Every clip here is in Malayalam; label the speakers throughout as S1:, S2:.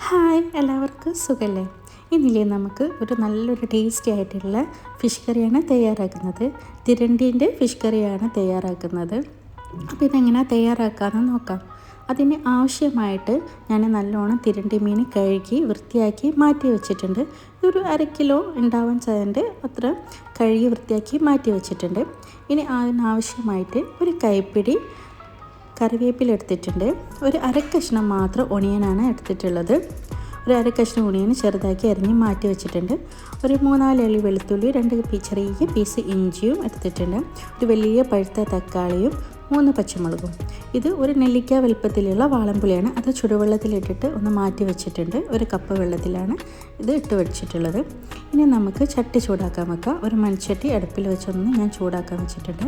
S1: ഹായ്, എല്ലാവർക്കും സുഖല്ലേ? ഇന്നില്ലേ നമുക്ക് ഒരു നല്ലൊരു ടേസ്റ്റി ആയിട്ടുള്ള ഫിഷ് കറിയാണ് തയ്യാറാക്കുന്നത്. തിരണ്ടീൻ്റെ ഫിഷ് കറിയാണ് തയ്യാറാക്കുന്നത്. അപ്പോൾ ഇതെങ്ങനെയാണ് തയ്യാറാക്കാമെന്ന് നോക്കാം. അതിന് ആവശ്യമായിട്ട് ഞാൻ നല്ലോണം തിരണ്ടി മീൻ കഴുകി വൃത്തിയാക്കി മാറ്റി വെച്ചിട്ടുണ്ട്. ഒരു 1/2 കിലോ ഉണ്ടാവാൻ ചായൻ്റെ അത്ര കഴുകി വൃത്തിയാക്കി മാറ്റി വെച്ചിട്ടുണ്ട്. ഇനി അതിനാവശ്യമായിട്ട് ഒരു കൈപ്പിടി കറിവേപ്പില എടുത്തിട്ടുണ്ട്. ഒരു 1/2 കഷ്ണം മാത്രം ഒണിയനാണ് എടുത്തിട്ടുള്ളത്. ഒരു 1/2 കഷ്ണം ഒണിയൻ ചെറുതാക്കി അരിഞ്ഞ് മാറ്റി വെച്ചിട്ടുണ്ട്. ഒരു 3-4 അല്ലി വെളുത്തുള്ളി, 2 ചെറിയ പീസ് ഇഞ്ചിയും എടുത്തിട്ടുണ്ട്. ഒരു വലിയ പഴുത്ത തക്കാളിയും 3 പച്ചമുളകും. ഇത് ഒരു നെല്ലിക്ക വലുപ്പത്തിലുള്ള വാളംപുളിയാണ്. അത് ചുടുവെള്ളത്തിലിട്ടിട്ട് ഒന്ന് മാറ്റി വെച്ചിട്ടുണ്ട്. 1 കപ്പ് വെള്ളത്തിലാണ് ഇത് ഇട്ട് വെച്ചിട്ടുള്ളത്. ഇനി നമുക്ക് ചട്ടി ചൂടാക്കാൻ വെക്കാം. ഒരു മൺചട്ടി അടുപ്പിൽ വെച്ചൊന്ന് ഞാൻ ചൂടാക്കാൻ വെച്ചിട്ടുണ്ട്.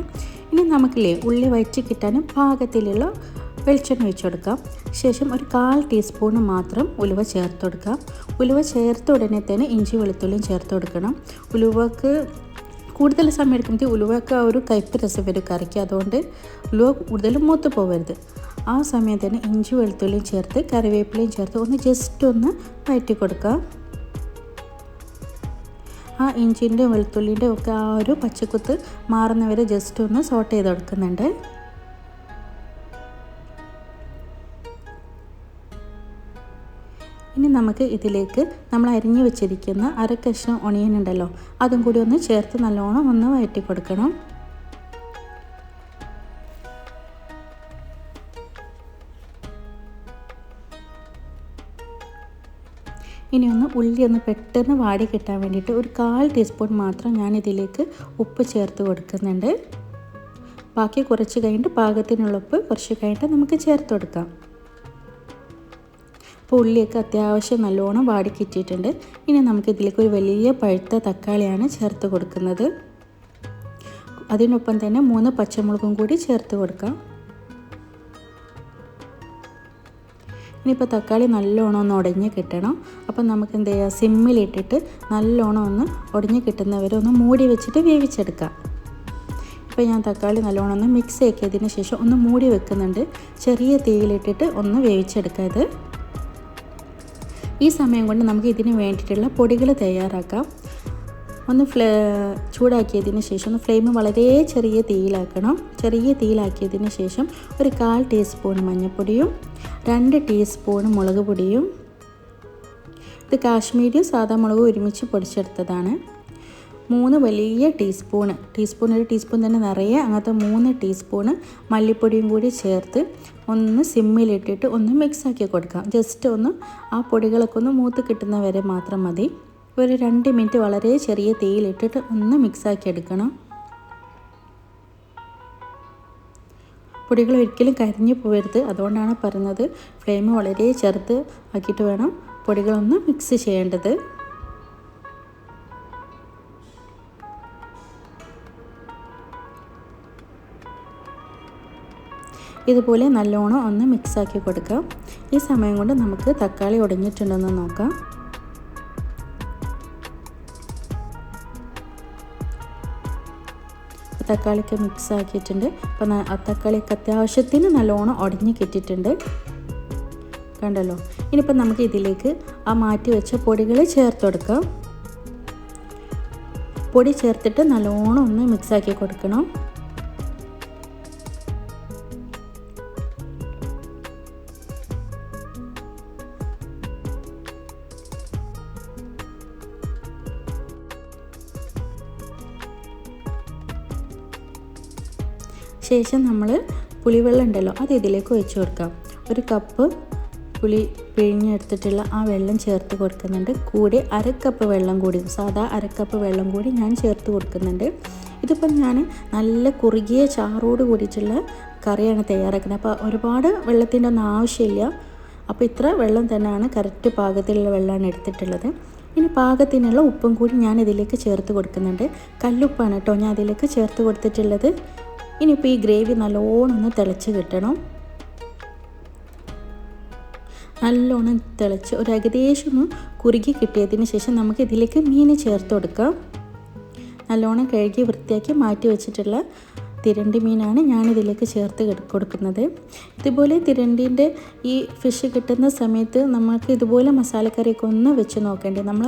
S1: ഇനി നമുക്കില്ലേ ഉള്ളി വഴറ്റി കിട്ടാനും പാകത്തിലുള്ള വെളിച്ചെണ്ണ ഒഴിച്ച് കൊടുക്കാം. ശേഷം ഒരു 1/4 ടീസ്പൂൺ മാത്രം ഉലുവ ചേർത്ത് കൊടുക്കാം. ഉലുവ ചേർത്ത ഉടനെ തന്നെ ഇഞ്ചി വെളുത്തുള്ളിയും ചേർത്ത് കൊടുക്കണം. ഉലുവക്ക് കൂടുതൽ സമയം എടുക്കുമ്പോൾ ഉലുവയൊക്കെ ഒരു കയ്പ്പ് രസം വരും കറിക്ക്. അതുകൊണ്ട് ഉലുവ കൂടുതലും മൂത്ത് പോകരുത്. ആ സമയം തന്നെ ഇഞ്ചി വെളുത്തുള്ളിയും ചേർത്ത് കറിവേപ്പിലയും ചേർത്ത് ഒന്ന് ജസ്റ്റ് ഒന്ന് വഴറ്റി കൊടുക്കാം. ആ ഇഞ്ചിൻ്റെ വെളുത്തുള്ളിൻ്റെ ഒക്കെ ആ ഒരു പച്ചക്കുത്ത് മാറുന്നവരെ ജസ്റ്റ് ഒന്ന് സോട്ട് ചെയ്ത് കൊടുക്കുന്നുണ്ട്. ഇനി നമുക്ക് ഇതിലേക്ക് നമ്മൾ അരിഞ്ഞു വെച്ചിരിക്കുന്ന 1/2 കഷ്ണം ഒണിയൻ ഉണ്ടല്ലോ, അതും കൂടി ഒന്ന് ചേർത്ത് നല്ലോണം ഒന്ന് വഴറ്റി കൊടുക്കണം. ഇനി ഉള്ളി ഒന്ന് പെട്ടെന്ന് വാടി കിട്ടാൻ വേണ്ടിയിട്ട് ഒരു 1/4 ടീസ്പൂൺ മാത്രം ഞാൻ ഇതിലേക്ക് ഉപ്പ് ചേർത്ത് കൊടുക്കുന്നുണ്ട്. ബാക്കി കുറച്ച് കഴിഞ്ഞിട്ട് പാകത്തിനുള്ള ഉപ്പ് കുറച്ച് കഴിഞ്ഞിട്ട് നമുക്ക് ചേർത്ത് കൊടുക്കാം. അപ്പോൾ ഉള്ളിയൊക്കെ അത്യാവശ്യം നല്ലോണം വാടി കിട്ടിയിട്ടുണ്ട്. ഇനി നമുക്കിതിലേക്ക് ഒരു വലിയ പഴുത്ത തക്കാളിയാണ് ചേർത്ത് കൊടുക്കുന്നത്. അതിനൊപ്പം തന്നെ 3 പച്ചമുളകും കൂടി ചേർത്ത് കൊടുക്കാം. ഇനിയിപ്പോൾ തക്കാളി നല്ലോണം ഒന്ന് ഉടഞ്ഞ് കിട്ടണം. അപ്പം നമുക്ക് എന്ത് ചെയ്യുക, സിമ്മിലിട്ടിട്ട് നല്ലോണം ഒന്ന് ഉടഞ്ഞ് കിട്ടുന്നവരെ ഒന്ന് മൂടി വെച്ചിട്ട് വേവിച്ചെടുക്കാം. ഇപ്പോൾ ഞാൻ തക്കാളി നല്ലോണം ഒന്ന് മിക്സ് ആക്കിയതിന് ശേഷം ഒന്ന് മൂടി വെക്കുന്നുണ്ട്. ചെറിയ തീയിലിട്ടിട്ട് ഒന്ന് വേവിച്ചെടുക്കാം. ഇത് ഈ സമയം കൊണ്ട് നമുക്ക് ഇതിന് വേണ്ടിയിട്ടുള്ള പൊടികൾ തയ്യാറാക്കാം. ഒന്ന് ചൂടാക്കിയതിന് ശേഷം ഒന്ന് ഫ്ലെയിം വളരെ ചെറിയ തീയിലാക്കണം. ചെറിയ തീയിലാക്കിയതിന് ശേഷം ഒരു 1/4 ടീസ്പൂൺ മഞ്ഞൾപ്പൊടിയും 2 ടീസ്പൂൺ മുളക് പൊടിയും, ഇത് കാശ്മീരി സാദാ മുളക് ഒരുമിച്ച് പൊടിച്ചെടുത്തതാണ്, 3 വലിയ ഒരു ടീസ്പൂൺ തന്നെ നിറയെ അങ്ങനത്തെ 3 ടീസ്പൂണ് മല്ലിപ്പൊടിയും കൂടി ചേർത്ത് ഒന്ന് സിമ്മിലിട്ടിട്ട് ഒന്ന് മിക്സാക്കി കൊടുക്കാം. ജസ്റ്റ് ഒന്ന് ആ പൊടികളൊക്കെ ഒന്ന് മൂത്ത് കിട്ടുന്ന വരെ മാത്രം മതി. ഒരു 2 മിനിറ്റ് വളരെ ചെറിയ തീയിലിട്ടിട്ട് ഒന്ന് മിക്സാക്കി എടുക്കണം. പൊടികൾ ഒരിക്കലും കരിഞ്ഞു പോകരുത്. അതുകൊണ്ടാണ് പറയുന്നത് ഫ്ലെയിം വളരെ ചെറുത് ആക്കിയിട്ട് വേണം പൊടികളൊന്ന് മിക്സ് ചെയ്യേണ്ടത്. ഇതുപോലെ നല്ലോണം ഒന്ന് മിക്സാക്കി കൊടുക്കാം. ഈ സമയം കൊണ്ട് നമുക്ക് തക്കാളി ഉടഞ്ഞിട്ടുണ്ടെന്ന് നോക്കാം. തക്കാളിയൊക്കെ മിക്സ് ആക്കിയിട്ടുണ്ട്. അപ്പം ആ തക്കാളിയൊക്കെ അത്യാവശ്യത്തിന് നല്ലോണം ഉടഞ്ഞ് കിട്ടിയിട്ടുണ്ട്, കണ്ടല്ലോ. ഇനിയിപ്പം നമുക്ക് ഇതിലേക്ക് ആ മാറ്റി വെച്ച പൊടികൾ ചേർത്ത് കൊടുക്കാം. പൊടി ചേർത്തിട്ട് നല്ലോണം ഒന്ന് മിക്സാക്കി കൊടുക്കണം. ശേഷം നമ്മൾ പുളിവെള്ളം ഉണ്ടല്ലോ അത് ഇതിലേക്ക് ഒഴിച്ച് കൊടുക്കാം. 1 കപ്പ് പുളി പിഴിഞ്ഞെടുത്തിട്ടുള്ള ആ വെള്ളം ചേർത്ത് കൊടുക്കുന്നുണ്ട്. കൂടെ 1/2 കപ്പ് വെള്ളം കൂടി, സാധാ 1/2 കപ്പ് വെള്ളം കൂടി ഞാൻ ചേർത്ത് കൊടുക്കുന്നുണ്ട്. ഇതിപ്പം ഞാൻ നല്ല കുറുകിയ ചാറോട് കൂടിയിട്ടുള്ള കറിയാണ് തയ്യാറാക്കുന്നത്. അപ്പോൾ ഒരുപാട് വെള്ളത്തിൻ്റെ ഒന്നും ആവശ്യമില്ല. അപ്പോൾ ഇത്ര വെള്ളം തന്നെയാണ്, കറക്റ്റ് പാകത്തിലുള്ള വെള്ളമാണ് എടുത്തിട്ടുള്ളത്. ഇനി പാകത്തിനുള്ള ഉപ്പും കൂടി ഞാൻ ഇതിലേക്ക് ചേർത്ത് കൊടുക്കുന്നുണ്ട്. കല്ലുപ്പാണ് കേട്ടോ ഞാൻ അതിലേക്ക് ചേർത്ത് കൊടുത്തിട്ടുള്ളത്. ഇനിയിപ്പോൾ ഈ ഗ്രേവി നല്ലോണം ഒന്ന് തിളച്ച് കിട്ടണം. നല്ലോണം തിളച്ച് ഒരു ഏകദേശം ഒന്ന് കുറുകി കിട്ടിയതിന് ശേഷം നമുക്ക് ഇതിലേക്ക് മീൻ ചേർത്ത് കൊടുക്കാം. നല്ലോണം കഴുകി വൃത്തിയാക്കി മാറ്റി വെച്ചിട്ടുള്ള തിരണ്ടി മീനാണ് ഞാനിതിലേക്ക് ചേർത്ത് കൊടുക്കുന്നത്. ഇതുപോലെ തിരണ്ടീൻ്റെ ഈ ഫിഷ് കിട്ടുന്ന സമയത്ത് നമുക്ക് ഇതുപോലെ മസാലക്കറിയൊക്കെ ഒന്ന് വെച്ച് നോക്കേണ്ടത്. നമ്മൾ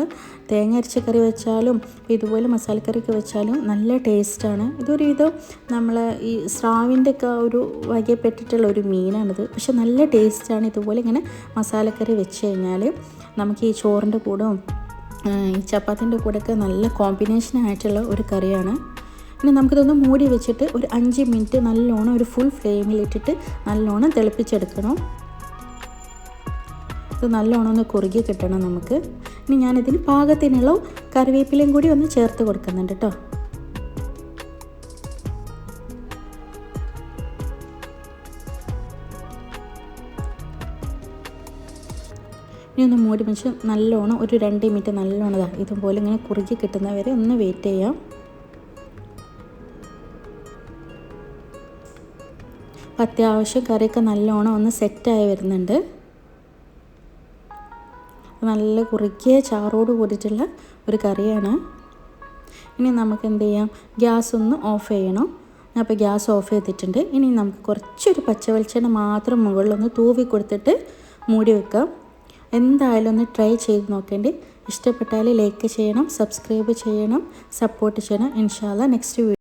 S1: തേങ്ങ അരച്ച കറി വെച്ചാലും ഇതുപോലെ മസാലക്കറിയൊക്കെ വെച്ചാലും നല്ല ടേസ്റ്റാണ്. ഇതൊരുവിധം നമ്മൾ ഈ സ്രാവിൻ്റെ ഒക്കെ ഒരു വകപ്പെട്ടിട്ടുള്ള ഒരു മീനാണിത്. പക്ഷെ നല്ല ടേസ്റ്റാണ്. ഇതുപോലെ ഇങ്ങനെ മസാലക്കറി വെച്ച് കഴിഞ്ഞാൽ നമുക്ക് ഈ ചോറിൻ്റെ കൂടെ ഈ ചപ്പാത്തിൻ്റെ കൂടെയൊക്കെ നല്ല കോമ്പിനേഷനായിട്ടുള്ള ഒരു കറിയാണ്. ഇനി നമുക്കിതൊന്ന് മൂടി വെച്ചിട്ട് ഒരു 5 മിനിറ്റ് നല്ലോണം ഒരു ഫുൾ ഫ്ലെയിമിലിട്ടിട്ട് നല്ലോണം തിളപ്പിച്ചെടുക്കണം. ഇത് നല്ലോണം ഒന്ന് കുറുകി കിട്ടണം നമുക്ക്. ഇനി ഞാനിതിന് പാകത്തിനുള്ള കറിവേപ്പിലയും കൂടി ഒന്ന് ചേർത്ത് കൊടുക്കുന്നുണ്ട് കേട്ടോ. ഇനി ഒന്ന് മൂടി വെച്ച് നല്ലോണം ഒരു 2 മിനിറ്റ് നല്ലോണം ഇതുപോലെ ഇങ്ങനെ കുറുകി കിട്ടുന്നവരെ ഒന്ന് വെയിറ്റ് ചെയ്യാം. അത്യാവശ്യം കറിയൊക്കെ നല്ലോണം ഒന്ന് സെറ്റായി വരുന്നുണ്ട്. നല്ല കുറുകിയ ചാറോട് കൂടിയിട്ടുള്ള ഒരു കറിയാണ്. ഇനി നമുക്ക് എന്ത് ചെയ്യാം, ഗ്യാസ് ഒന്ന് ഓഫ് ചെയ്യണം. ഞാൻ അപ്പോൾ ഗ്യാസ് ഓഫ് ചെയ്തിട്ടുണ്ട്. ഇനി നമുക്ക് കുറച്ചൊരു പച്ചവെളിച്ചെണ്ണ മാത്രം മുകളിലൊന്ന് തൂവി കൊടുത്തിട്ട് മൂടി വെക്കാം. എന്തായാലും ഒന്ന് ട്രൈ ചെയ്ത് നോക്കേണ്ടി. ഇഷ്ടപ്പെട്ടാൽ ലൈക്ക് ചെയ്യണം, സബ്സ്ക്രൈബ് ചെയ്യണം, സപ്പോർട്ട് ചെയ്യണം. ഇൻഷാ അല്ലാഹ് നെക്സ്റ്റ്